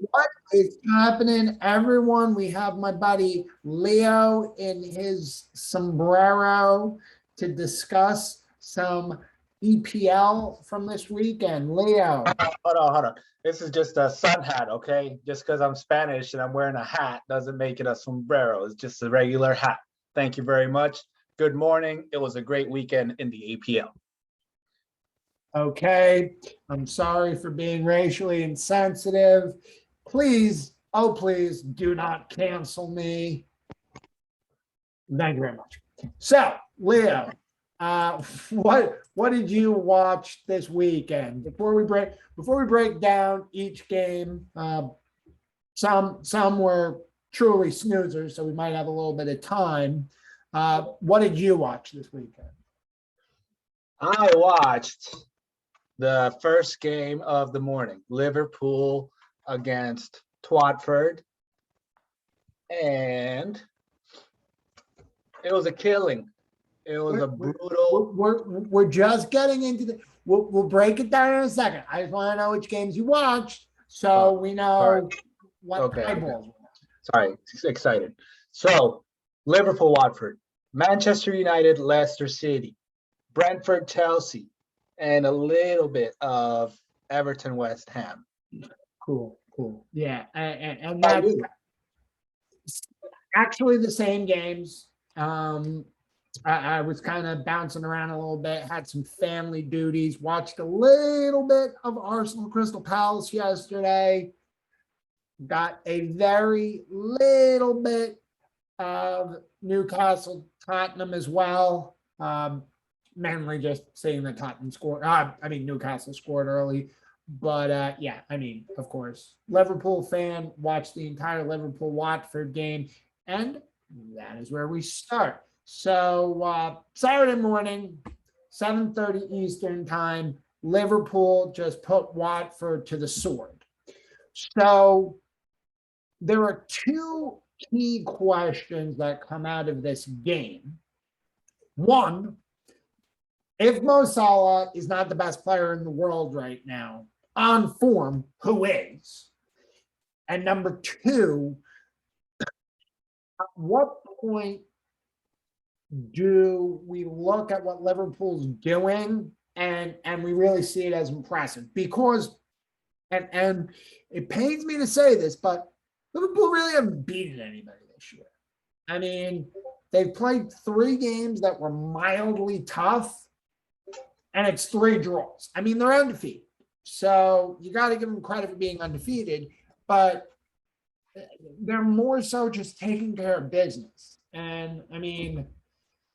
What is happening, everyone? We have my buddy Leo in his sombrero to discuss some EPL from this weekend. Leo. Hold on. This is just a sun hat, okay? Just because I'm Spanish and I'm wearing a hat doesn't make it a sombrero. It's just a regular hat. Thank you very much. Good morning. It was a great weekend in the EPL. Okay, I'm sorry for being racially insensitive. Please, oh please, do not cancel me. Thank you very much. So, Leo, what did you watch this weekend? Before we break down each game, some were truly snoozers, so we might have a little bit of time. What did you watch this weekend? I watched the first game of the morning, Liverpool against Watford, and it was a killing. It was a brutal. We're just getting into the. We'll break it down in a second. I just want to know which games you watched, so we know what eyeballs. Sorry, excited. So, Liverpool, Watford, Manchester United, Leicester City, Brentford, Chelsea, and a little bit of Everton, West Ham. Cool. Yeah, and that's actually the same games. I was kind of bouncing around a little bit, had some family duties, watched a little bit of Arsenal Crystal Palace yesterday, got a very little bit of Newcastle Tottenham as well. Mainly just seeing the Tottenham score. Newcastle scored early. But yeah, of course, Liverpool fan, watched the entire Liverpool Watford game, and that is where we start. So Saturday morning, 7:30 Eastern time, Liverpool just put Watford to the sword. So there are two key questions that come out of this game. One, if Mo Salah is not the best player in the world right now, on form, who is? And number two, at what point do we look at what Liverpool's doing and we really see it as impressive? Because, and it pains me to say this, but Liverpool really haven't beaten anybody this year. They've played 3 games that were mildly tough, and it's 3 draws. They're undefeated. So you got to give them credit for being undefeated, but they're more so just taking care of business. And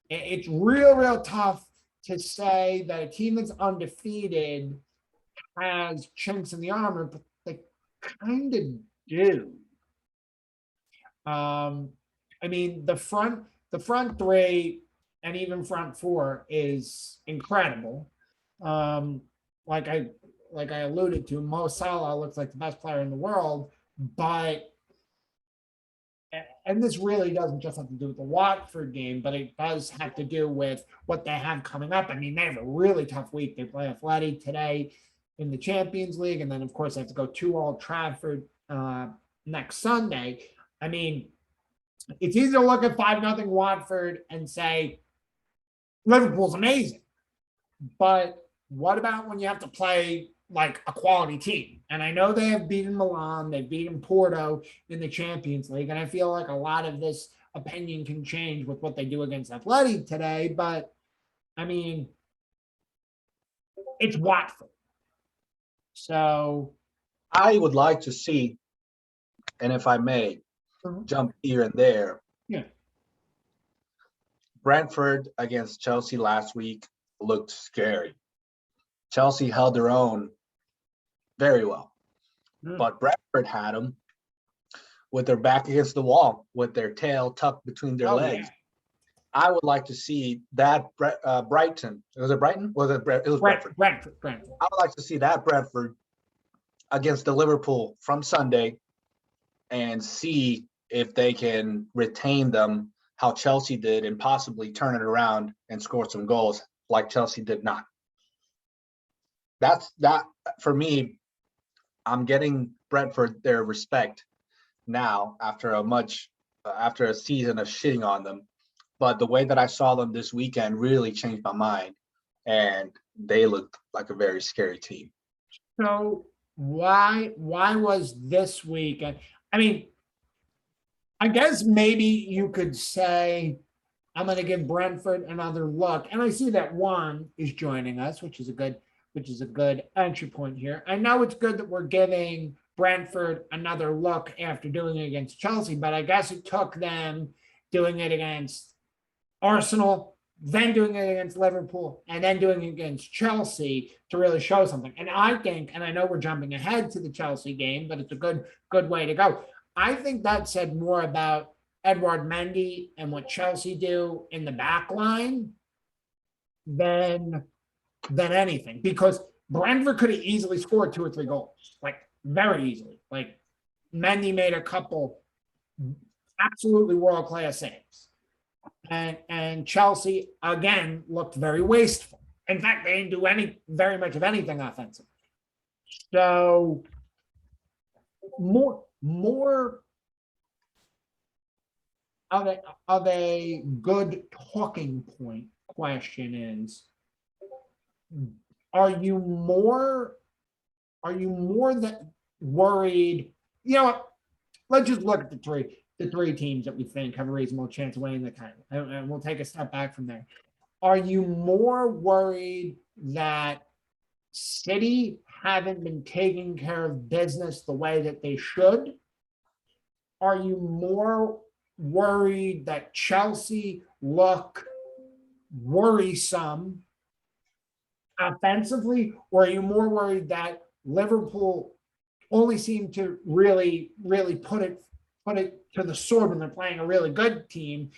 it's real tough to say that a team that's undefeated has chinks in the armor, but they kind of do. The front 3 and even front 4 is incredible. Like I alluded to, Mo Salah looks like the best player in the world, and this really doesn't just have to do with the Watford game, but it does have to do with what they have coming up. They have a really tough week. They play Athletic today in the Champions League, and then of course they have to go to Old Trafford next Sunday. It's easy to look at 5-0 Watford and say Liverpool's amazing, but what about when you have to play like a quality team? And I know they have beaten Milan, they've beaten Porto in the Champions League, and I feel like a lot of this opinion can change with what they do against Athletic today, but it's Watford. So I would like to see, and if I may, jump here and there. Yeah. Brentford against Chelsea last week looked scary. Chelsea held their own very well, but Brentford had them with their back against the wall, with their tail tucked between their legs. Yeah. I would like to see that Brighton. Was it Brighton? It was Brentford. Brentford. I would like to see that Brentford against the Liverpool from Sunday and see if they can retain them how Chelsea did and possibly turn it around and score some goals like Chelsea did not. That for me, I'm getting Brentford their respect now after a season of shitting on them. But the way that I saw them this weekend really changed my mind, and they looked like a very scary team. So why was this weekend? I mean, I guess maybe you could say I'm going to give Brentford another look, and I see that Juan is joining us, which is a good entry point here. I know it's good that we're giving Brentford another look after doing it against Chelsea, but I guess it took them doing it against Arsenal, then doing it against Liverpool, and then doing it against Chelsea to really show something. And I think, and I know we're jumping ahead to the Chelsea game, but it's a good way to go. I think that said more about Edouard Mendy and what Chelsea do in the back line than anything, because Brentford could have easily scored 2 or 3 goals, like very easily. Like Mendy made a couple absolutely world-class saves. And Chelsea, again, looked very wasteful. In fact, they didn't do very much of anything offensively. So more of a good talking point question is, are you more than worried? You know what? Let's just look at the three teams that we think have a reasonable chance of winning the title, and we'll take a step back from there. Are you more worried that City haven't been taking care of business the way that they should? Are you more worried that Chelsea look worrisome offensively, or are you more worried that Liverpool only seem to really put it to the sword when they're playing a really good team,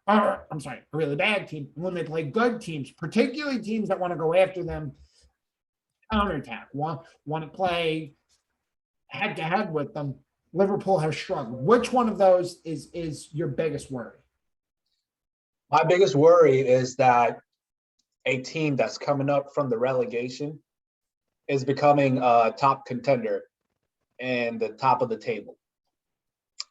or I'm sorry, a really bad team, when they play good teams, particularly teams that want to go after them, counterattack, want to play head to head with them? Liverpool has struggled. Which one of those is your biggest worry? My biggest worry is that a team that's coming up from the relegation is becoming a top contender and the top of the table,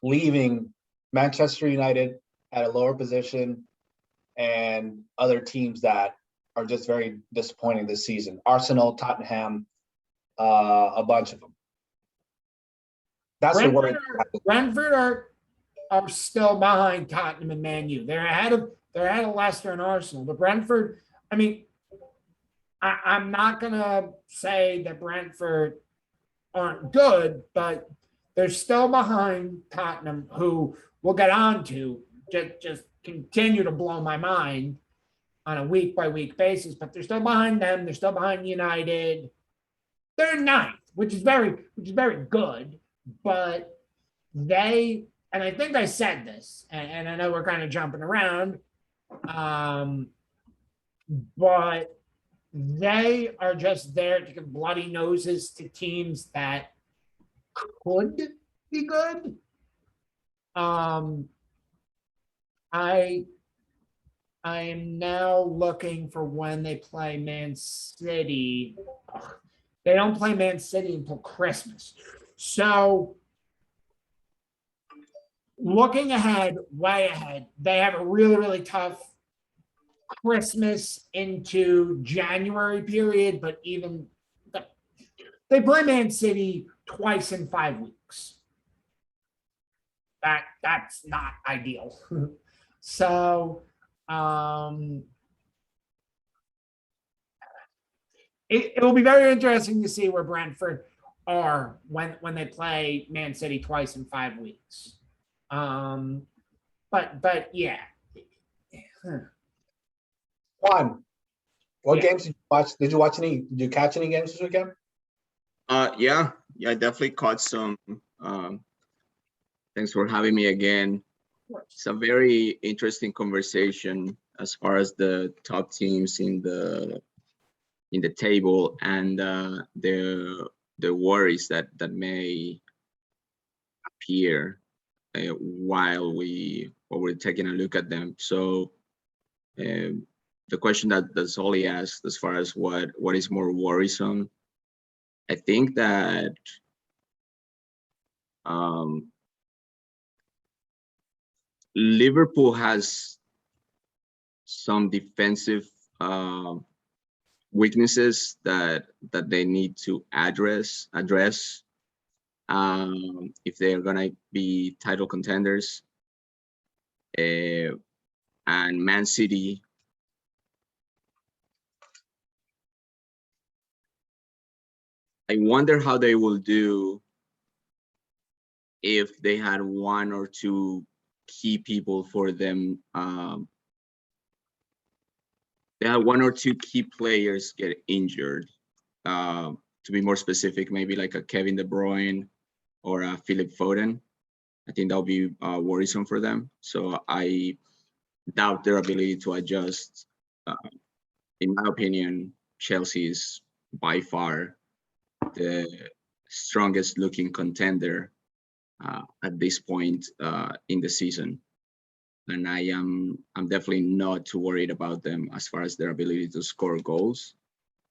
leaving Manchester United at a lower position and other teams that are just very disappointing this season. Arsenal, Tottenham, a bunch of them. That's the worry. Brentford are still behind Tottenham and Man U. They're ahead of Leicester and Arsenal. But Brentford, I mean, I'm not gonna say that Brentford aren't good, but they're still behind Tottenham, who we'll get on to, just continue to blow my mind on a week-by-week basis. But they're still behind them. They're still behind United. They're ninth, which is very good. But they, and I think I said this, and I know we're kind of jumping around, but they are just there to give bloody noses to teams that could be good. I am now looking for when they play Man City. They don't play Man City until Christmas. So looking ahead, way ahead, they have a really tough Christmas into January period, but even they play Man City twice in 5 weeks. That's not ideal. So it will be very interesting to see where Brentford are when they play Man City twice in 5 weeks. But yeah. Juan, what games did you watch? Did you catch any games this weekend? Yeah, I definitely caught some. Thanks for having me again. It's a very interesting conversation as far as the top teams in the table and the worries that may appear while we're taking a look at them. So the question that Zolli asked, as far as what is more worrisome, I think that Liverpool has some defensive weaknesses that they need to address if they are gonna be title contenders. And Man City, I wonder how they will do if they had one or two key people for them. They had one or two key players get injured. To be more specific, maybe like a Kevin De Bruyne or a Philip Foden. I think that'll be worrisome for them. So I doubt their ability to adjust. In my opinion, Chelsea is by far the strongest looking contender at this point in the season. And I'm definitely not too worried about them as far as their ability to score goals,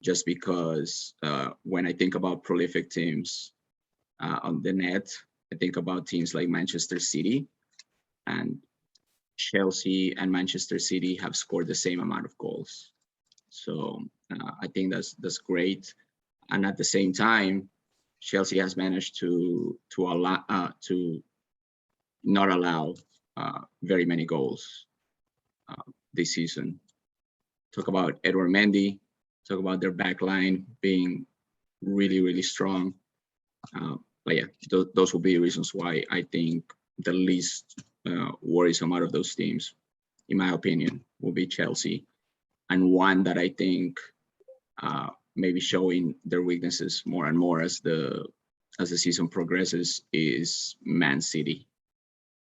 just because when I think about prolific teams on the net, I think about teams like Manchester City, and Chelsea and Manchester City have scored the same amount of goals. So I think that's great. And at the same time, Chelsea has managed to not allow very many goals this season. Talk about Edouard Mendy, talk about their back line being really, really strong. But yeah, those will be reasons why I think the least worrisome out of those teams, in my opinion, will be Chelsea. And one that I think maybe showing their weaknesses more and more as the season progresses is Man City.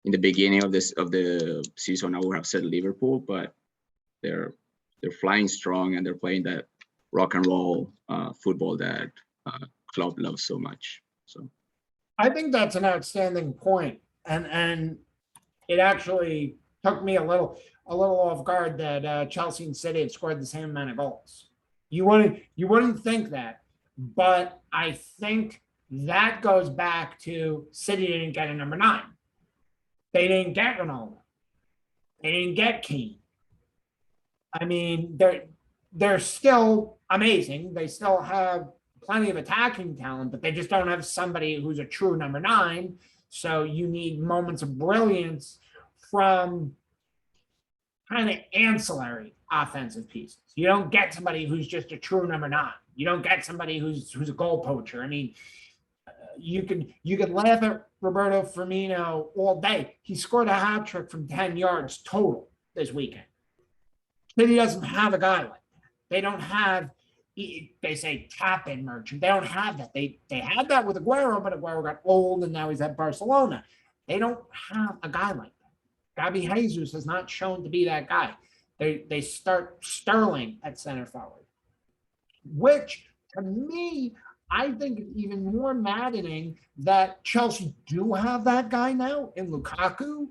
In the beginning of the season, I would have said Liverpool, but they're flying strong and they're playing that rock and roll football that Klopp loves so much. So I think that's an outstanding point, and it actually took me a little off guard that Chelsea and City have scored the same amount of goals. You wouldn't think that, but I think that goes back to City didn't get a number 9. They didn't get Ronaldo. They didn't get Keane. I mean, they're still amazing. They still have plenty of attacking talent, but they just don't have somebody who's a true number 9. So you need moments of brilliance from kind of ancillary offensive pieces. You don't get somebody who's just a true number 9. You don't get somebody who's a goal poacher. I mean, you could laugh at Roberto Firmino all day. He scored a hat trick from 10 yards total this weekend. City doesn't have a guy like that. They don't have, they say tap-in merchant. They don't have that. They had that with Aguero, but Aguero got old and now he's at Barcelona. They don't have a guy like that. Gabi Jesus has not shown to be that guy. They start Sterling at center forward, which to me, I think it's even more maddening that Chelsea do have that guy now in Lukaku,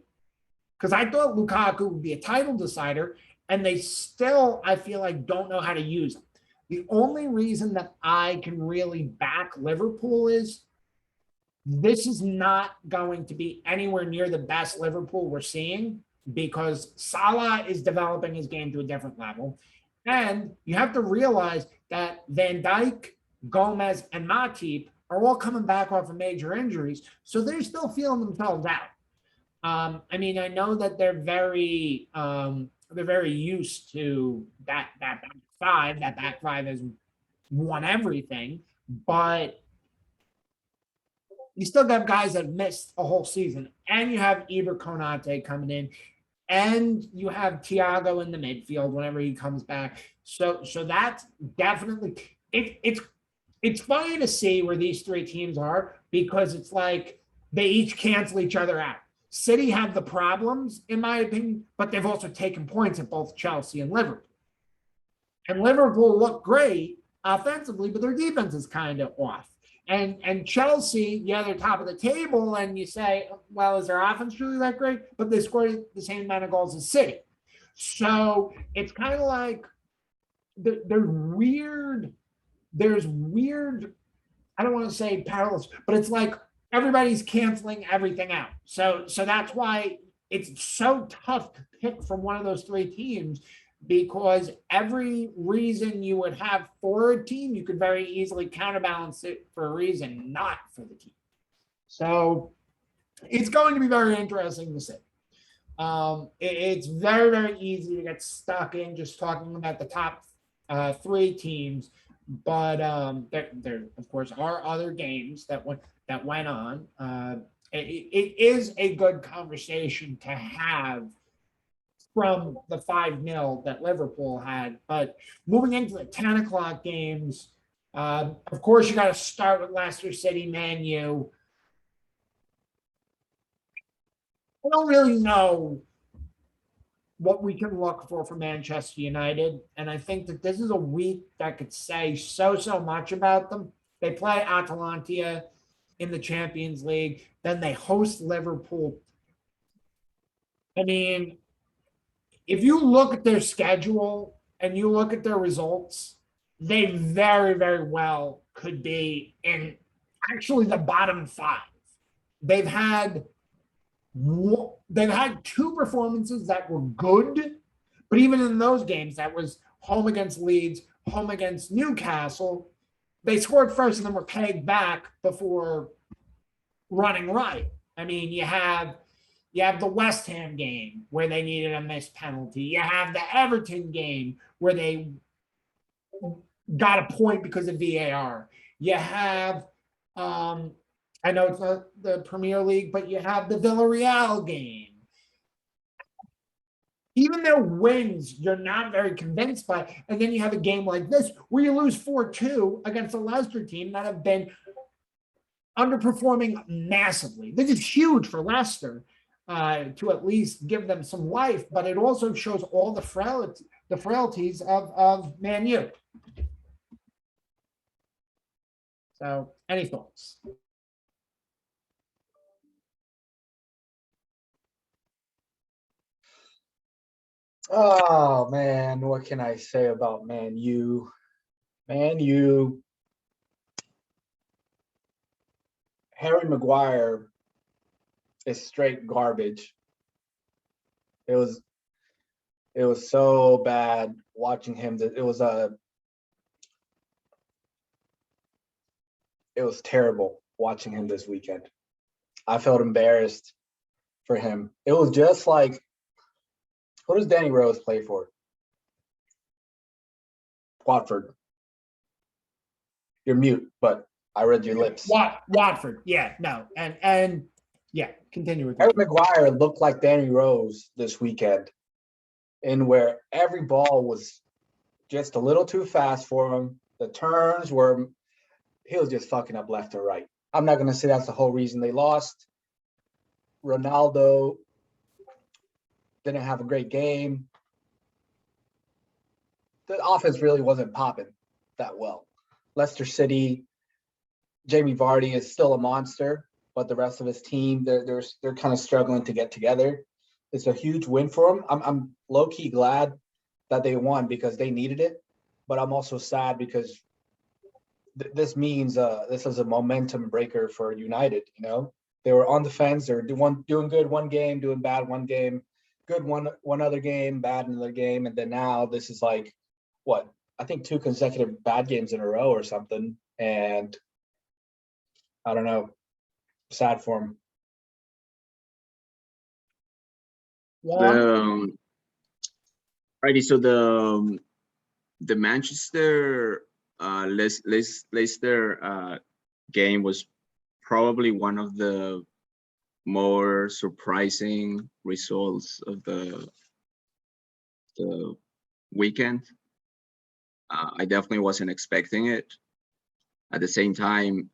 because I thought Lukaku would be a title decider, and they still, I feel like, don't know how to use him. The only reason that I can really back Liverpool is this is not going to be anywhere near the best Liverpool we're seeing, because Salah is developing his game to a different level. And you have to realize that Van Dijk, Gomez, and Matip are all coming back off of major injuries, so they're still feeling themselves out. I mean, I know that they're very used to that back five. That back five has won everything, but you still got guys that have missed a whole season, and you have Ibra Konate coming in, and you have Thiago in the midfield whenever he comes back. So that's definitely it's funny to see where these three teams are, because it's like they each cancel each other out. City have the problems, in my opinion, but they've also taken points at both Chelsea and Liverpool. And Liverpool look great offensively, but their defense is kind of off. And Chelsea, yeah, they're top of the table, and you say, well, is their offense really that great? But they scored the same amount of goals as City. So it's kind of like there's weird, I don't want to say parallels, but it's like everybody's canceling everything out. So that's why it's so tough to pick from one of those three teams, because every reason you would have for a team, you could very easily counterbalance it for a reason not for the team. So it's going to be very interesting to see. It's very, very easy to get stuck in just talking about the top three teams, but there of course are other games that went on. It is a good conversation to have from the 5-0 that Liverpool had. But moving into the 10 o'clock games, of course, you got to start with Leicester City, Man U. I don't really know what we can look for Manchester United. And I think that this is a week that could say so much about them. They play Atalanta in the Champions League. Then they host Liverpool. I mean, if you look at their schedule and you look at their results, they very, very well could be in actually the bottom 5. They've had two performances that were good, but even in those games, that was home against Leeds, home against Newcastle, they scored first and then were pegged back before running right. I mean, you have the West Ham game where they needed a missed penalty. You have the Everton game where they got a point because of VAR. You have, I know it's not the Premier League, but you have the Villarreal game. Even their wins, you're not very convinced by. And then you have a game like this where you lose 4-2 against a Leicester team that have been underperforming massively. This is huge for Leicester to at least give them some life, but it also shows all the frailties of Man U. So, any thoughts? Oh man, what can I say about Man U? Man U. Harry Maguire is straight garbage. It was so bad watching him. It was terrible watching him this weekend. I felt embarrassed for him. It was just like, who does Danny Rose play for? Watford. You're mute, but I read your lips. Watford, yeah, no, and yeah, continue with Harry Maguire looked like Danny Rose this weekend, in where every ball was just a little too fast for him. The turns were, he was just fucking up left or right. I'm not going to say that's the whole reason they lost. Ronaldo didn't have a great game. The offense really wasn't popping that well. Leicester City, Jamie Vardy is still a monster, but the rest of his team, they're kind of struggling to get together. It's a huge win for them. I'm low-key glad that they won because they needed it, but I'm also sad because this means this is a momentum breaker for United. You know, they were on the fence. They're doing good one game, doing bad one game, good one other game, bad another game, and then now this is like what I think 2 consecutive bad games in a row or something, and I don't know, sad for him. Righty, so the Manchester Leicester game was probably one of the more surprising results of the weekend. I definitely wasn't expecting it. At the same time,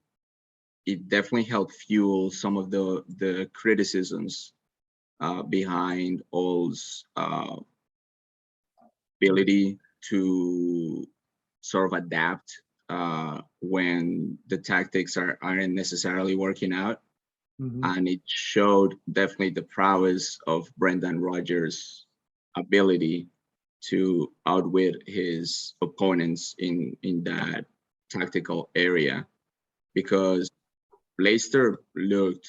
it definitely helped fuel some of the criticisms behind All's ability to sort of adapt when the tactics aren't necessarily working out. Mm-hmm. And it showed definitely the prowess of Brendan Rodgers' ability to outwit his opponents in that tactical area, because Leicester looked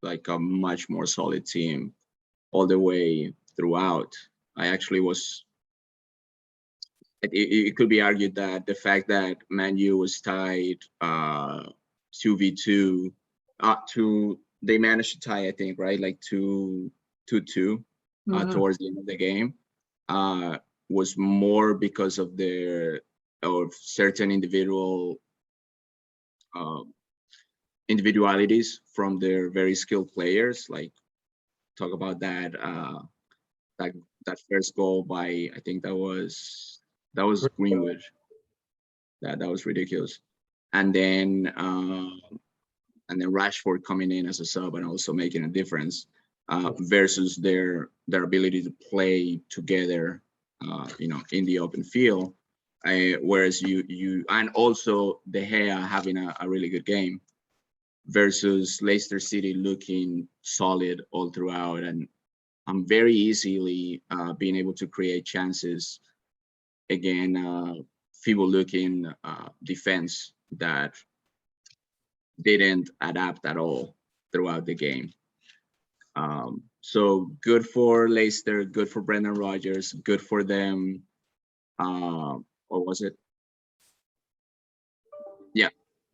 like a much more solid team all the way throughout. I actually was. It could be argued that the fact that Man U was tied 2v2 they managed to tie, I think, right, like 2-2 towards the end of the game, was more because of certain individualities from their very skilled players. Like, talk about that first goal by, I think that was Greenwood. That was ridiculous. And then Rashford coming in as a sub and also making a difference, versus their ability to play together, in the open field. Whereas you and also De Gea having a really good game, versus Leicester City looking solid all throughout and very easily being able to create chances. Again, feeble-looking defense that didn't adapt at all throughout the game. So good for Leicester, good for Brendan Rodgers, good for them. What was it? Yeah,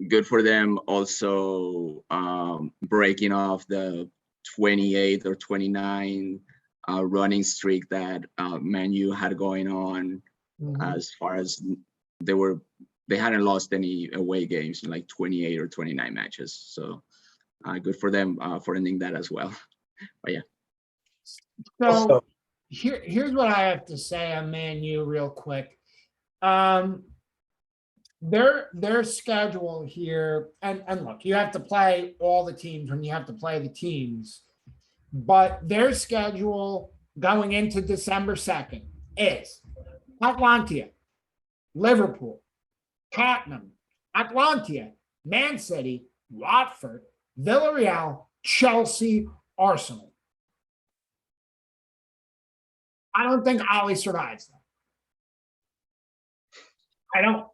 good for them also breaking off the 28 or 29 running streak that Man U had going on, as far as they hadn't lost any away games in like 28 or 29 matches. So good for them for ending that as well. But yeah. So here's what I have to say on Man U real quick. Their schedule here, and look, you have to play all the teams when you have to play the teams, but their schedule going into December 2nd is Atalanta, Liverpool, Tottenham, Atalanta, Man City, Watford, Villarreal, Chelsea, Arsenal. I don't think Ollie survives that. I don't.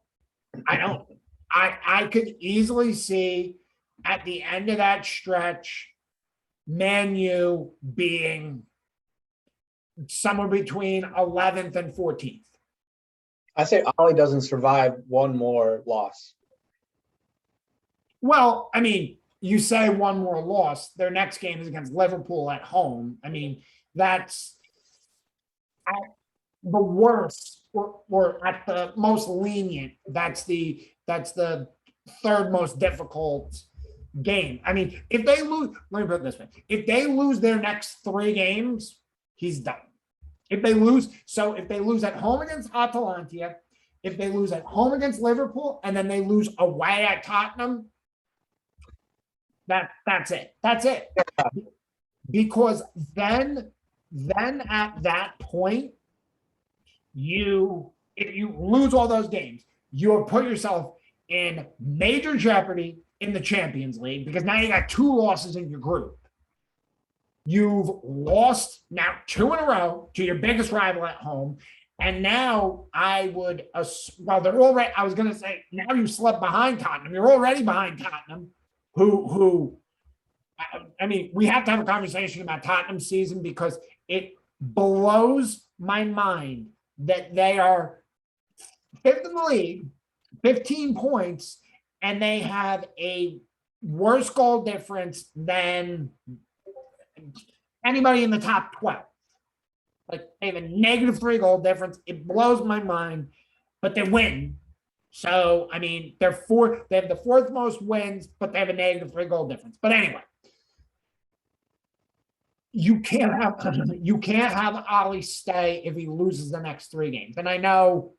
I could easily see at the end of that stretch, Man U being somewhere between 11th and 14th. I say Ollie doesn't survive one more loss. Well, I mean, you say one more loss. Their next game is against Liverpool at home. I mean, that's at the worst or at the most lenient. That's the third most difficult game. I mean, if they lose, let me put it this way: if they lose their next 3 games, he's done. If they lose at home against Atalanta, if they lose at home against Liverpool, and then they lose away at Tottenham, that's it. That's it. Because then at that point, if you lose all those games, you have put yourself in major jeopardy in the Champions League, because now you got 2 losses in your group. You've lost now 2 in a row to your biggest rival at home. And now I was going to say, now you slept behind Tottenham. You're already behind Tottenham, who, I mean, we have to have a conversation about Tottenham's season, because it blows my mind that they are 5th in the league, 15 points, and they have a worse goal difference than anybody in the top 12. Like, they have a -3 goal difference. It blows my mind, but they win. So, I mean, they have the 4th most wins, but they have a -3 goal difference. But anyway, you can't have Ollie stay if he loses the next 3 games. And I know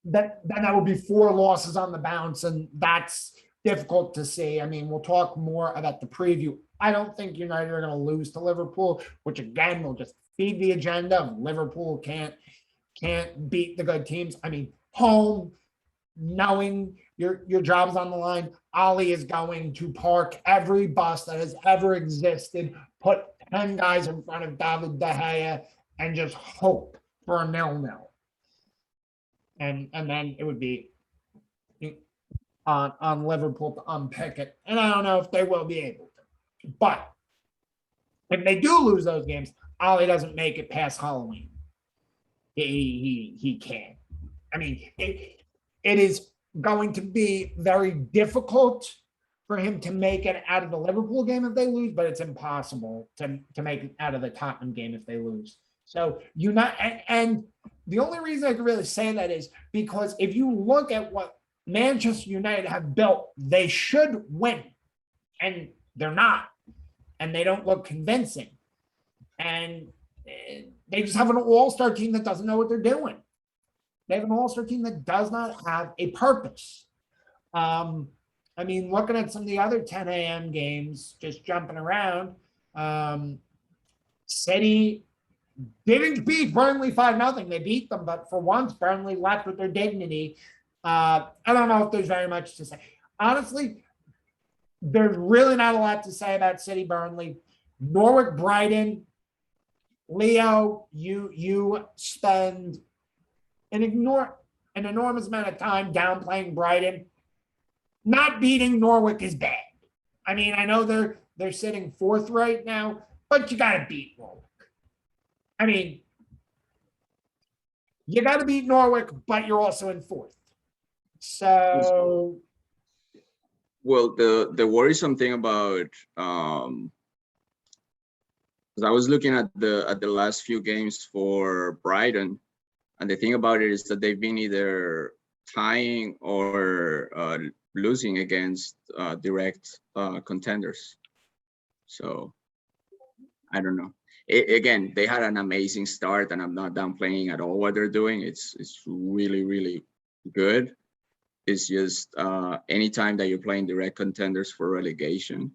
that would be 4 losses on the bounce, and that's difficult to see. I mean, we'll talk more about the preview. I don't think United are going to lose to Liverpool, which again will just feed the agenda of Liverpool can't beat the good teams. I mean, home, knowing your job is on the line, Ollie is going to park every bus that has ever existed, put 10 guys in front of David De Gea, and just hope for a 0-0. And then it would be on Liverpool to unpick it. And I don't know if they will be able to. But if they do lose those games, Ollie doesn't make it past Halloween. He can't. I mean, it is going to be very difficult for him to make it out of the Liverpool game if they lose, but it's impossible to make it out of the Tottenham game if they lose. So and the only reason I can really say that is because if you look at what Manchester United have built, they should win, and they're not, and they don't look convincing, and they just have an all-star team that doesn't know what they're doing. They have an all-star team that does not have a purpose. I mean, looking at some of the other 10 a.m. games, just jumping around, City didn't beat Burnley 5-0. They beat them, but for once, Burnley left with their dignity. I don't know if there's very much to say. Honestly, there's really not a lot to say about City Burnley. Norwich Brighton, Leo, you spend an enormous amount of time downplaying Brighton. Not beating Norwich is bad. I mean, I know they're sitting fourth right now, but you got to beat Norwich. I mean, you got to beat Norwich, but you're also in fourth. So, well, the worrisome thing about because I was looking at the last few games for Brighton, and the thing about it is that they've been either tying or losing against direct contenders. So I don't know. Again, they had an amazing start, and I'm not downplaying at all what they're doing. It's really, really good. It's just anytime that you're playing direct contenders for relegation,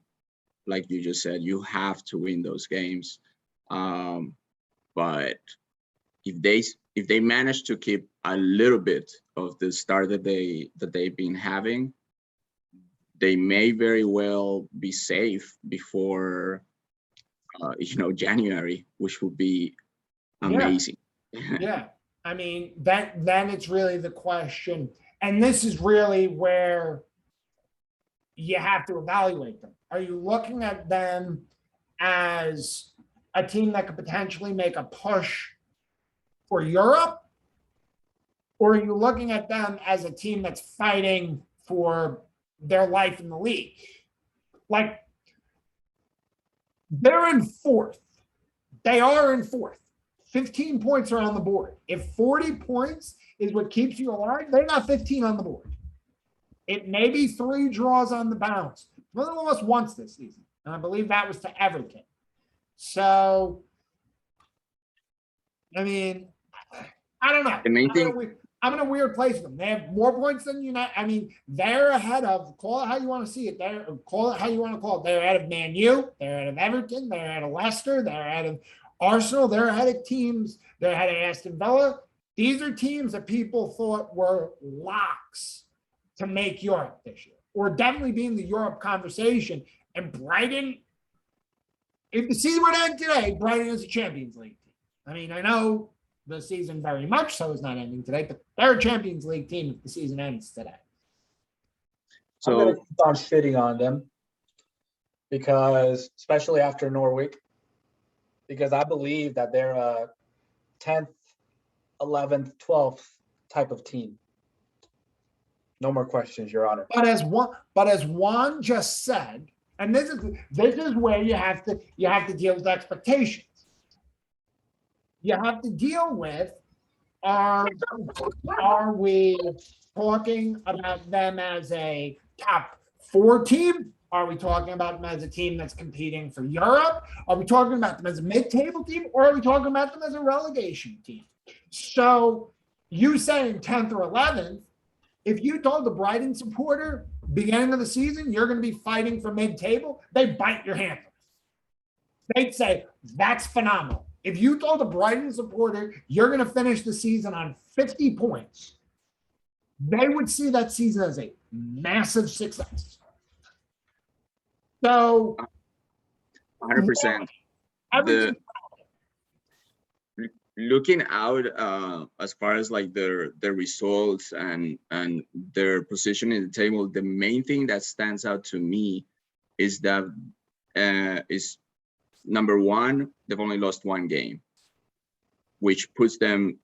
like you just said, you have to win those games. But if they manage to keep a little bit of the start that they've been having, they may very well be safe before January, which would be amazing. Yeah. I mean, then it's really the question, and this is really where you have to evaluate them. Are you looking at them as a team that could potentially make a push for Europe? Or are you looking at them as a team that's fighting for their life in the league? Like, they're in fourth. They are in fourth. 15 points are on the board. If 40 points is what keeps you alive, they got 15 on the board. It may be 3 draws on the bounce. Well, they lost once this season, and I believe that was to Everton. So, I mean, I don't know. The main thing, I'm in a weird place with them. They have more points than United. I mean, they're ahead of, call it how you want to see it. Call it how you want to call it. They're ahead of Man U. They're ahead of Everton. They're ahead of Leicester. They're ahead of Arsenal. They're ahead of teams. They're ahead of Aston Villa. These are teams that people thought were locks to make Europe this year, or definitely be in the Europe conversation. And Brighton, if the season were to end today, Brighton is a Champions League team. I mean, I know the season very much so is not ending today, but they're a Champions League team if the season ends today. So I'm going to keep on shitting on them because, especially after Norwich, because I believe that they're a 10th, 11th, 12th type of team. No more questions, Your Honor. But as Juan just said, and this is where you have to deal with expectations. You have to deal with, are we talking about them as a top 4 team? Are we talking about them as a team that's competing for Europe? Are we talking about them as a mid-table team, or are we talking about them as a relegation team? So you saying 10th or 11th, if you told the Brighton supporter beginning of the season you're going to be fighting for mid-table, they bite your hand off. They'd say, that's phenomenal. If you told a Brighton supporter you're going to finish the season on 50 points, they would see that season as a massive success. So 100%. looking out as far as like their results and their position in the table, the main thing that stands out to me is that is number one, they've only lost one game, which puts them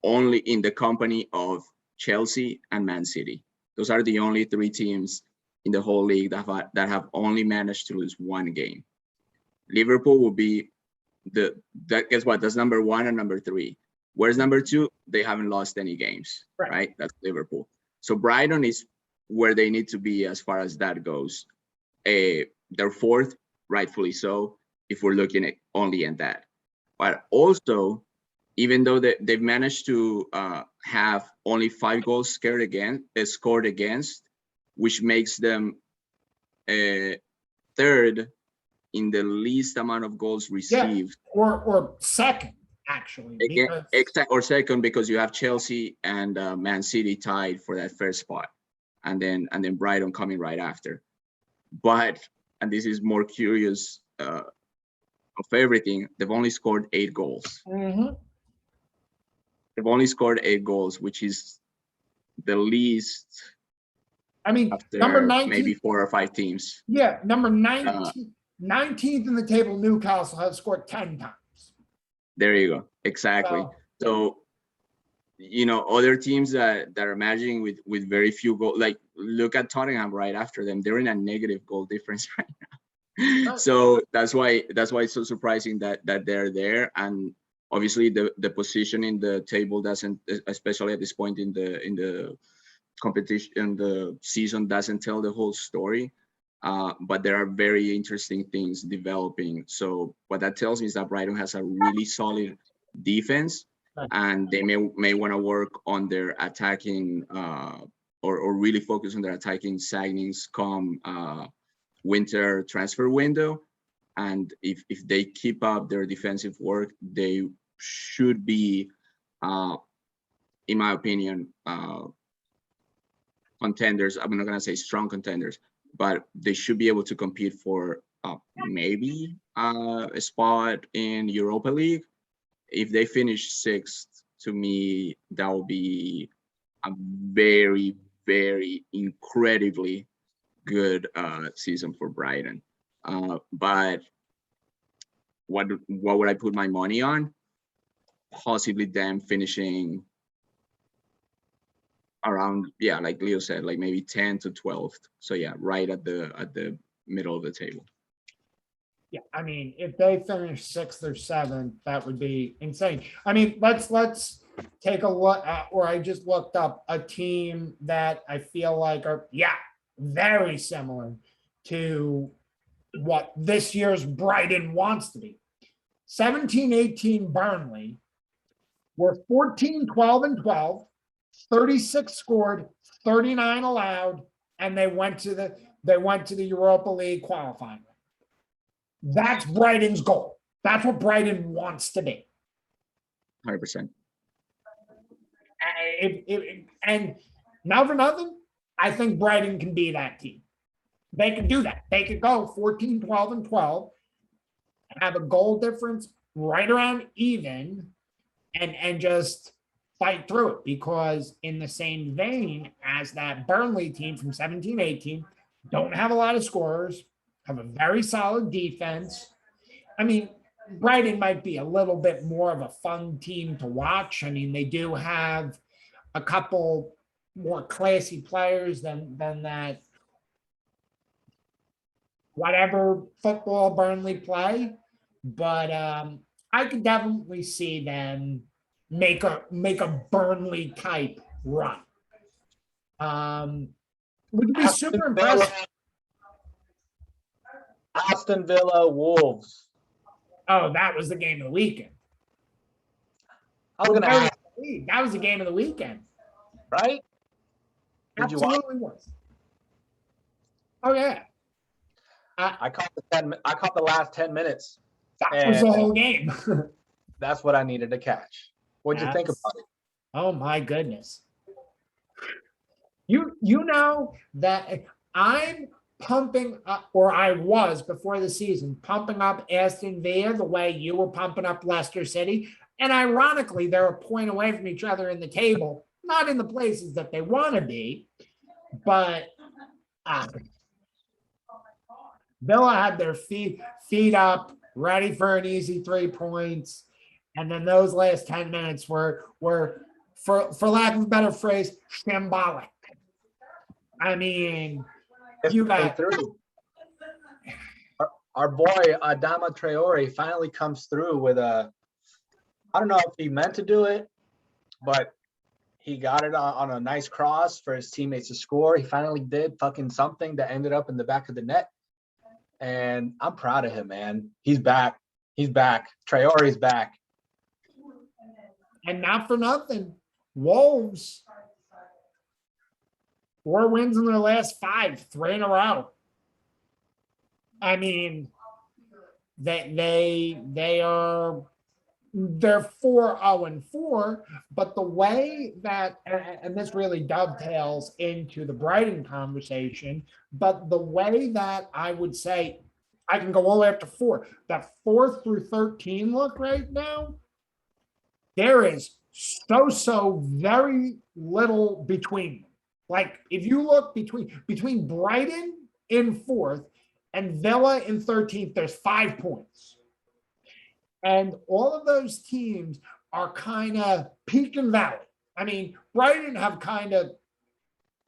only in the company of Chelsea and Man City. Those are the only three teams in the whole league that have only managed to lose one game. Liverpool will be guess what? That's number one and number three. Where's number two? They haven't lost any games, right? That's Liverpool. So Brighton is where they need to be as far as that goes. They're fourth, rightfully so, if we're looking at only at that. But also, even though they've managed to have only 5 goals scored against, which makes them third in the least amount of goals received. Yeah, or second, actually. Or second, because you have Chelsea and Man City tied for that first spot, and then Brighton coming right after. But, and this is more curious of everything, they've only scored 8 goals. Mm-hmm. They've only scored 8 goals, which is the least. I mean, after number 19, maybe 4 or 5 teams. Yeah, number 19, 19th in the table, Newcastle has scored 10 times. There you go. Exactly. So other teams that are managing with very few goals, like look at Tottenham right after them. They're in a negative goal difference right now. So that's why it's so surprising that they're there. And obviously the position in the table doesn't, especially at this point in the competition, the season doesn't tell the whole story. But there are very interesting things developing. So what that tells me is that Brighton has a really solid defense, and they may want to work on their attacking or really focus on their attacking signings come winter transfer window. And if they keep up their defensive work, they should be, in my opinion, contenders. I'm not going to say strong contenders, but they should be able to compete for maybe a spot in Europa League. If they finish 6th, to me, that will be a very, very incredibly good season for Brighton. But what would I put my money on? Possibly them finishing around, like Leo said, like maybe 10th to 12th. So right at the middle of the table. Yeah, I mean, if they finish 6th or 7th, that would be insane. I mean, let's take a look at, or I just looked up a team that I feel like are very similar to what this year's Brighton wants to be. 17-18 Burnley were 14-12-12. 36 scored, 39 allowed, and they went to the Europa League qualifying. That's Brighton's goal. That's what Brighton wants to be. 100%. And now for nothing, I think Brighton can be that team. They can do that. They could go 14-12-12, have a goal difference right around even, and just fight through it, because in the same vein as that Burnley team from 17-18, don't have a lot of scorers, have a very solid defense. I mean, Brighton might be a little bit more of a fun team to watch. I mean, they do have a couple more classy players than that whatever football Burnley play, but I could definitely see them make a Burnley type run. Would be super impressive. Aston Villa Wolves. Oh, that was the game of the weekend. I was gonna ask, that was the game of the weekend, right? Did you watch? Absolutely was. Oh yeah. I caught the last 10 minutes. That was the whole game. That's what I needed to catch. What'd you think about it? Oh my goodness. You know that I'm pumping up, or I was before the season, pumping up Aston Villa the way you were pumping up Leicester City. And ironically, they're a point away from each other in the table, not in the places that they want to be, but Villa had their feet up, ready for an easy 3 points. And then those last 10 minutes were for lack of a better phrase, shambolic. I mean, you got our boy Adama Traore finally comes through with a, I don't know if he meant to do it, but he got it on a nice cross for his teammates to score. He finally did fucking something that ended up in the back of the net. And I'm proud of him, man. He's back. He's back. Traore's back. And not for nothing, Wolves, 4 wins in their last 5, 3 in a row. I mean, they're 4-0-4, but the way that, and this really dovetails into the Brighton conversation, but the way that I would say, I can go all the way up to 4, that 4 through 13 look right now, there is so very little between them. Like if you look between Brighton in 4th and Villa in 13th, there's 5 points. And all of those teams are kind of peak and valley. I mean, Brighton have kind of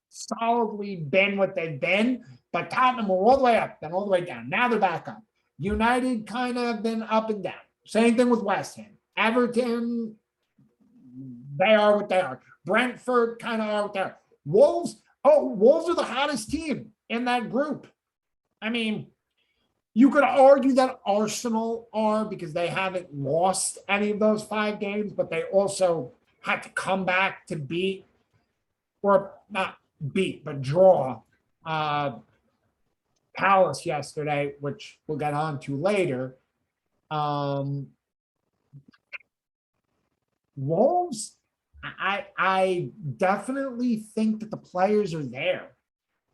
solidly been what they've been, but Tottenham were all the way up, then all the way down. Now they're back up. United kind of been up and down. Same thing with West Ham. Everton, they are what they are. Brentford kind of are what they are. Wolves are the hottest team in that group. I mean, you could argue that Arsenal are because they haven't lost any of those 5 games, but they also had to come back to beat, or not beat, but draw Palace yesterday, which we'll get on to later. Wolves, I definitely think that the players are there.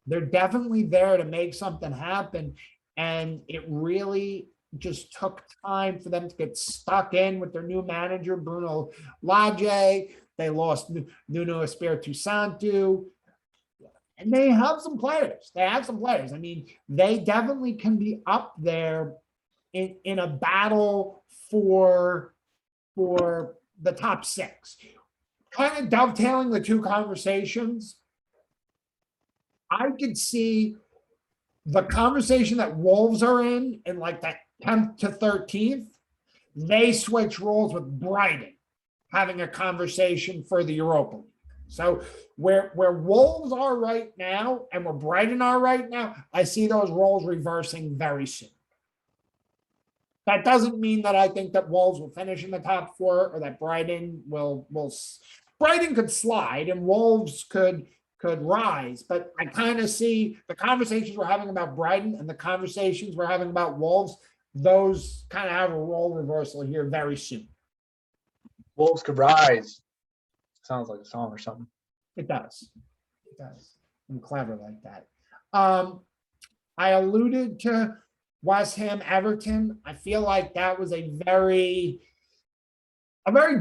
They're definitely there to make something happen. And it really just took time for them to get stuck in with their new manager, Bruno Lage. They lost Nuno Espirito Santo. And they have some players. I mean, they definitely can be up there in a battle for the top 6. Kind of dovetailing the two conversations, I could see the conversation that Wolves are in like that 10th to 13th, they switch roles with Brighton having a conversation for the Europa League. So where Wolves are right now and where Brighton are right now, I see those roles reversing very soon. That doesn't mean that I think that Wolves will finish in the top 4 or that Brighton will Brighton could slide and Wolves could rise, but I kind of see the conversations we're having about Brighton and the conversations we're having about Wolves, those kind of have a role reversal here very soon. Wolves could rise. Sounds like a song or something. It does. I'm clever like that. I alluded to West Ham Everton. I feel like that was a very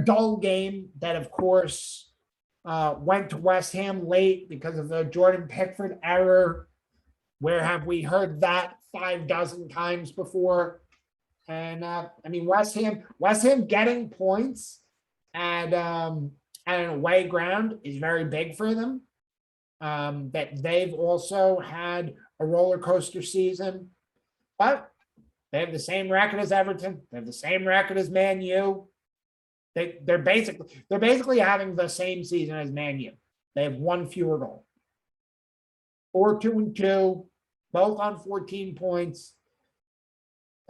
dull game that, of course, went to West Ham late because of the Jordan Pickford error. Where have we heard that 5 dozen times before? And I mean, West Ham getting points at an away ground is very big for them. That they've also had a roller coaster season, but they have the same record as Everton. They have the same record as Man U. They're basically having the same season as Man U. They have 1 fewer goal. 4-2-2, both on 14 points.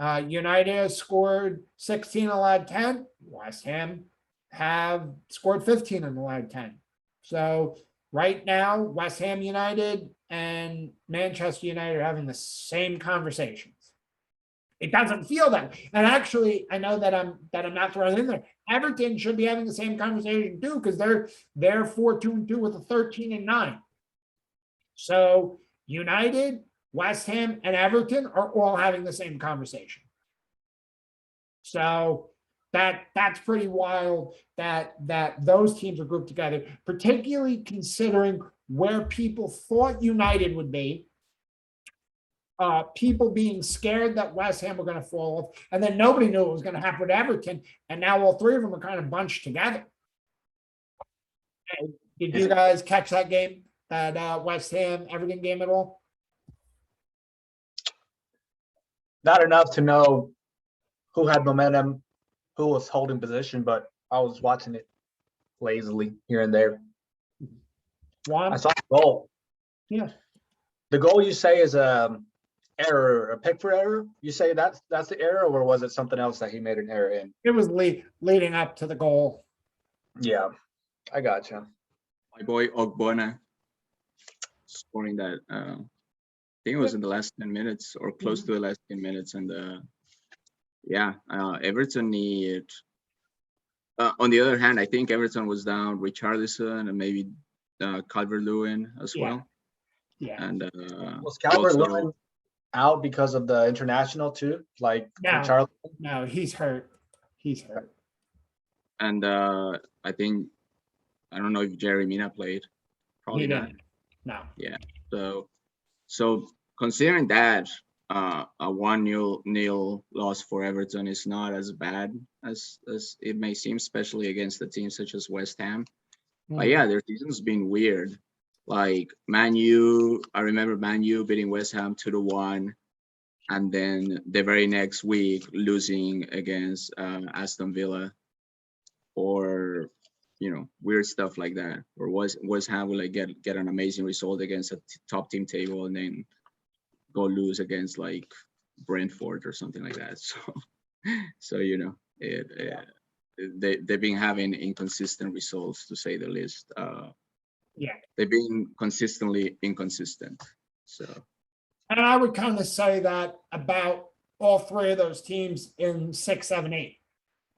United has scored 16, allowed 10. West Ham have scored 15 and allowed 10. So right now, West Ham United and Manchester United are having the same conversations. It doesn't feel that way. And actually, I know that I'm not throwing it in there. Everton should be having the same conversation too, because they're 4-2-2 with a 13-9. So United, West Ham, and Everton are all having the same conversation. So That's pretty wild that those teams are grouped together, particularly considering where people thought United would be. People being scared that West Ham were going to fall off, and then nobody knew what was going to happen with Everton, and now all three of them are kind of bunched together. Did you guys catch that game, that West Ham Everton game at all? Not enough to know who had momentum, who was holding position, but I was watching it lazily here and there. Juan? I saw the goal. Yeah. The goal you say is error, a Pickford error? You say that's the error, or was it something else that he made an error in? It was leading up to the goal. Yeah, I gotcha. My boy Ogbonna scoring that. I think it was in the last 10 minutes or close to the last 10 minutes, and Everton need. On the other hand, I think Everton was down Richarlison and maybe Calvert-Lewin as well. Yeah. And was Calvert-Lewin out because of the international too? Like No, no, he's hurt. He's hurt. And I think, I don't know if Jerry Mina played. Probably not. No. Yeah. So considering that, a 1-0 loss for Everton is not as bad as it may seem, especially against a team such as West Ham. But yeah, their season's been weird. Like Man U, I remember Man U beating West Ham 2-1, and then the very next week losing against Aston Villa, or weird stuff like that. Or West Ham will like get an amazing result against a top team table and then go lose against like Brentford or something like that. So they've been having inconsistent results, to say the least. They've been consistently inconsistent. So, and I would kind of say that about all three of those teams in 6, 7, 8.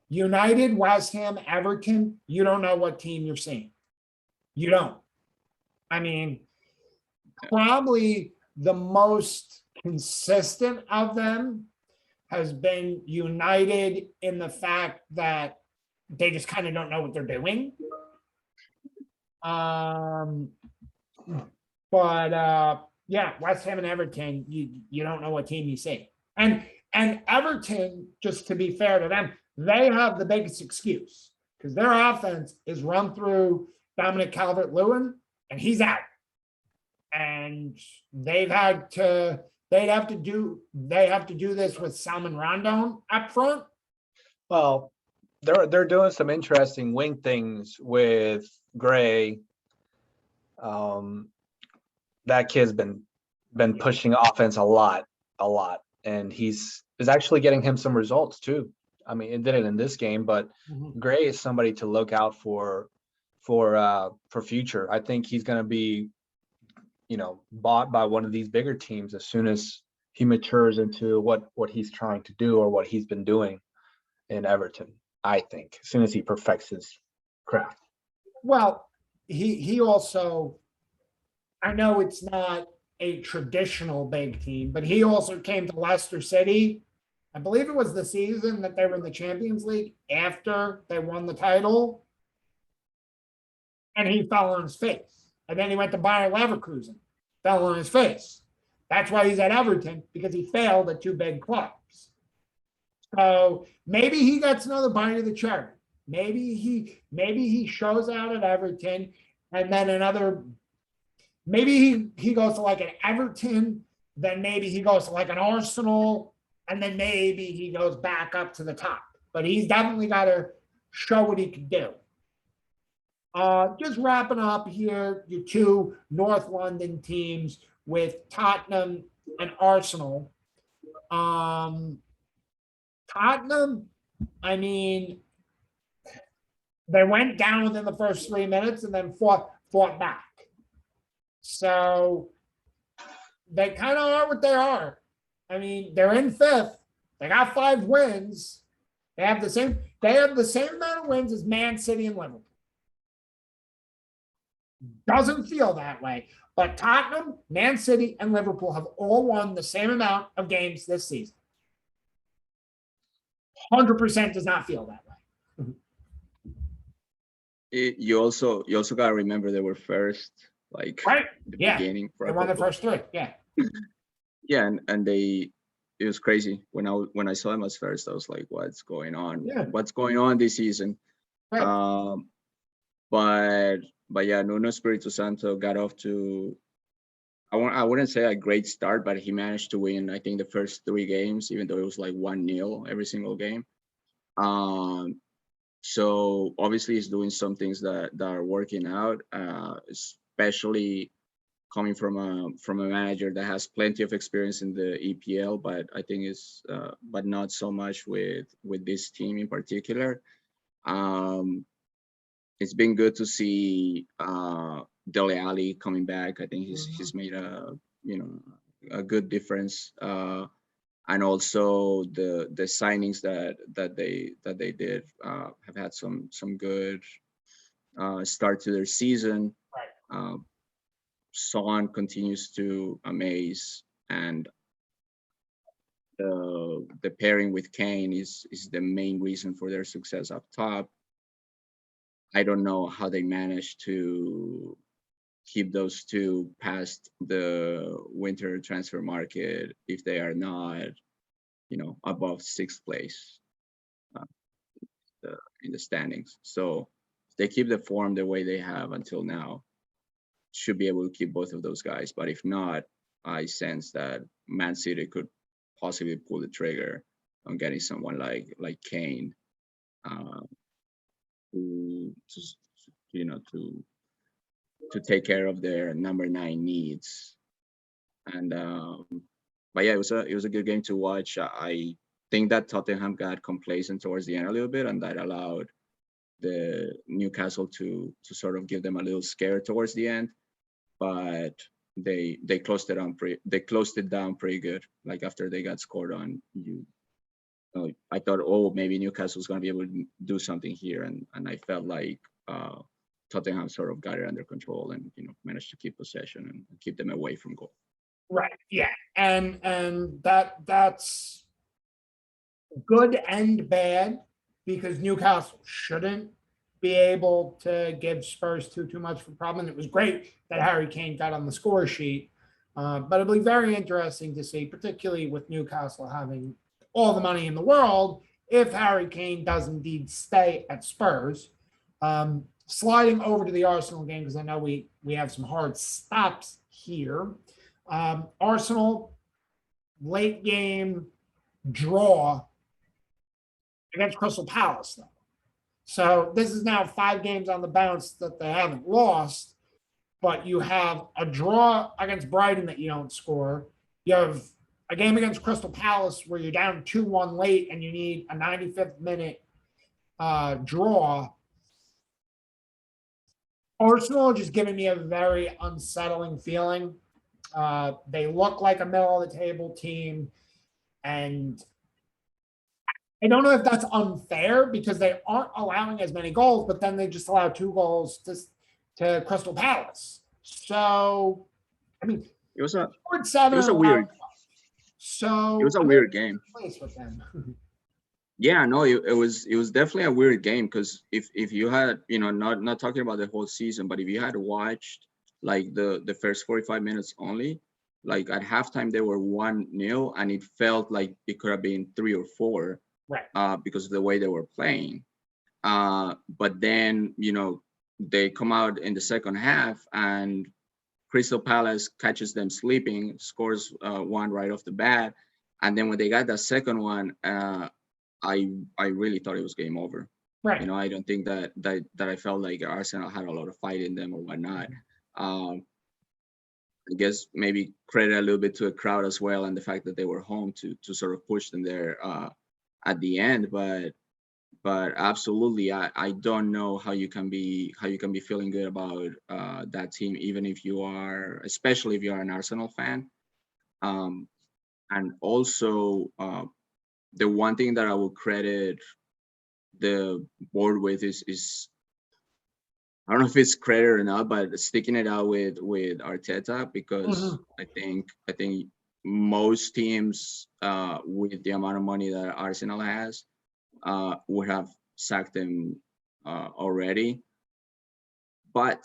United, West Ham, Everton, you don't know what team you're seeing. You don't. I mean, probably the most consistent of them has been United, in the fact that they just kind of don't know what they're doing. West Ham and Everton, you don't know what team you see. And Everton, just to be fair to them, they have the biggest excuse, because their offense is run through Dominic Calvert-Lewin, and he's out. And they have to do this with Salmon Rondon up front. Well, they're doing some interesting wing things with Gray. That kid's been pushing offense a lot, and is actually getting him some results too. I mean, it did it in this game, but Gray is somebody to look out for future. I think he's going to be, bought by one of these bigger teams as soon as he matures into what he's trying to do, or what he's been doing in Everton. I think as soon as he perfects his craft. Well, he also, I know it's not a traditional big team, but he also came to Leicester City. I believe it was the season that they were in the Champions League after they won the title. And he fell on his face. And then he went to Bayer Leverkusen, fell on his face. That's why he's at Everton, because he failed at two big clubs. So maybe he gets another bite of the cherry. Maybe he shows out at Everton, and then maybe he goes to like an Everton, then maybe he goes to like an Arsenal, and then maybe he goes back up to the top. But he's definitely got to show what he can do. Just wrapping up here, your two North London teams with Tottenham and Arsenal. Tottenham, I mean, they went down within the first 3 minutes and then fought back. So they kind of are what they are. I mean, they're in 5th. They got 5 wins. They have the same amount of wins as Man City and Liverpool. Doesn't feel that way. But Tottenham, Man City, and Liverpool have all won the same amount of games this season. 100% does not feel that way. You also gotta remember they were first, like Right. the Yeah. beginning for They a won the couple. first three. Yeah. Yeah, and it was crazy when I saw them as first. I was like, what's going on? Yeah. What's going on this season? Right. But yeah, Nuno Espirito Santo got off to, I wouldn't say a great start, but he managed to win, I think, the first 3 games, even though it was like 1-0 every single game. So obviously he's doing some things that are working out, especially coming from a manager that has plenty of experience in the EPL, but I think but not so much with this team in particular. It's been good to see Dele Alli coming back. I think he's made a good difference, and also the signings that they did have had some good start to their season. Right. Son continues to amaze, and the pairing with Kane is the main reason for their success up top. I don't know how they managed to keep those two past the winter transfer market if they are not, above 6th place in the standings. So if they keep the form the way they have until now, should be able to keep both of those guys. But if not, I sense that Man City could possibly pull the trigger on getting someone like Kane, to to take care of their number 9 needs. And but yeah, it was a good game to watch. I think that Tottenham got complacent towards the end a little bit, and that allowed the Newcastle to sort of give them a little scare towards the end. But they closed it down pretty good. Like after they got scored on, I thought, oh, maybe Newcastle's going to be able to do something here, and I felt like Tottenham sort of got it under control and managed to keep possession and keep them away from goal. Right. Yeah. And that's good and bad, because Newcastle shouldn't be able to give Spurs too much of a problem. It was great that Harry Kane got on the score sheet, but it'll be very interesting to see, particularly with Newcastle having all the money in the world, if Harry Kane does indeed stay at Spurs. Sliding over to the Arsenal game, because I know we have some hard stops here. Arsenal late game draw against Crystal Palace, though. So this is now 5 games on the bounce that they haven't lost, but you have a draw against Brighton that you don't score. You have a game against Crystal Palace where you're down 2-1 late and you need a 95th minute draw. Arsenal just giving me a very unsettling feeling. They look like a middle of the table team, and I don't know if that's unfair because they aren't allowing as many goals, but then they just allow 2 goals to Crystal Palace. So, I mean, It was a weird. So it was a weird game. Place with them. Yeah, no, it was definitely a weird game, because if you had, not talking about the whole season, but if you had watched like the first 45 minutes only, like at halftime they were 1-0, and it felt like it could have been 3 or 4, right? Because of the way they were playing. But then they come out in the second half, and Crystal Palace catches them sleeping, scores 1 right off the bat, and then when they got that second one, I really thought it was game over. Right. I don't think that I felt like Arsenal had a lot of fight in them or whatnot. I guess maybe credit a little bit to the crowd as well, and the fact that they were home to sort of push them there at the end. But absolutely, I don't know how you can be feeling good about that team, even if you are, especially if you are an Arsenal fan. And also, the one thing that I will credit the board with is I don't know if it's credit or not, but sticking it out with Arteta, because I think most teams with the amount of money that Arsenal has would have sacked him already. but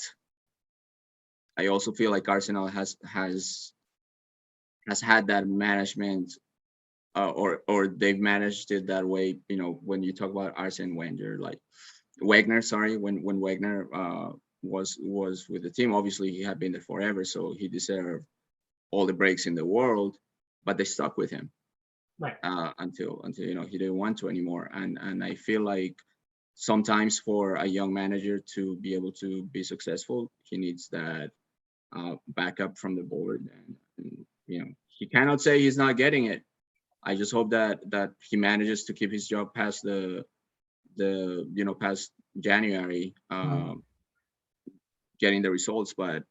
I also feel like Arsenal has had that management, or they've managed it that way. You know, when you talk about Arsene Wenger, like Wenger, sorry, when Wenger was with the team, obviously he had been there forever, so he deserved all the breaks in the world, but they stuck with him, Right. Until you know he didn't want to anymore. And I feel like sometimes for a young manager to be able to be successful, he needs that backup from the board, and you know he cannot say he's not getting it. I just hope that he manages to keep his job past the past January, getting the results. But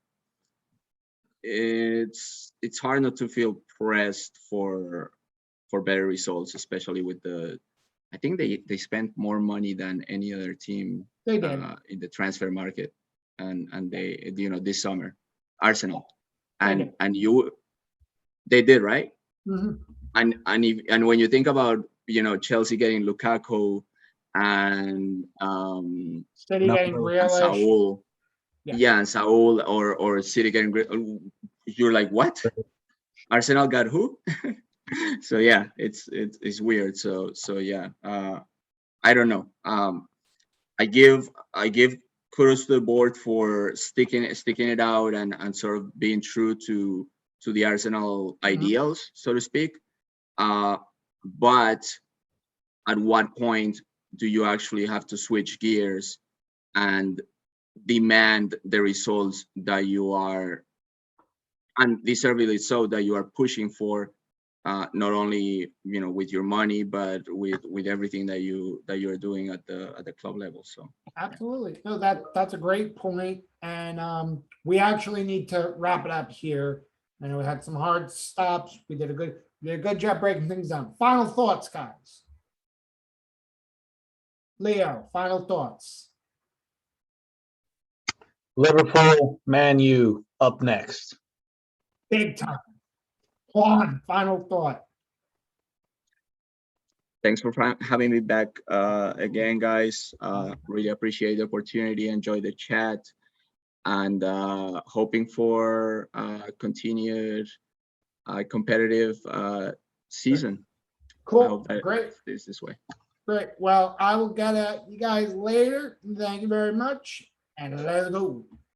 it's hard not to feel pressed for better results, especially with I think they spent more money than any other team They did. in the transfer market, and they this summer, Arsenal, They they did, right? Mhm. And when you think about Chelsea getting Lukaku and City No, getting no. and Grealish. Saul, Yeah. and Saul or City getting you're like, what? Arsenal got who? So yeah, it's weird. So yeah, I don't know. I give kudos to the board for sticking it out and sort of being true to the Arsenal ideals, so to speak. But at what point do you actually have to switch gears and demand the results that you are, and deservedly so, that you are pushing for, not only with your money, but with everything that you're doing at the club level. So Absolutely. No, that's a great point. And we actually need to wrap it up here. I know we had some hard stops. We did a good job breaking things down. Final thoughts, guys. Leo, final thoughts. Liverpool, Man U up next. Big time. Juan, final thought. thanks for having me back again, guys. Really appreciate the opportunity. Enjoy the chat, and hoping for continued competitive season. I Cool. hope that Great. stays this way. Great. Well, I will get at you guys later. Thank you very much. And let's go.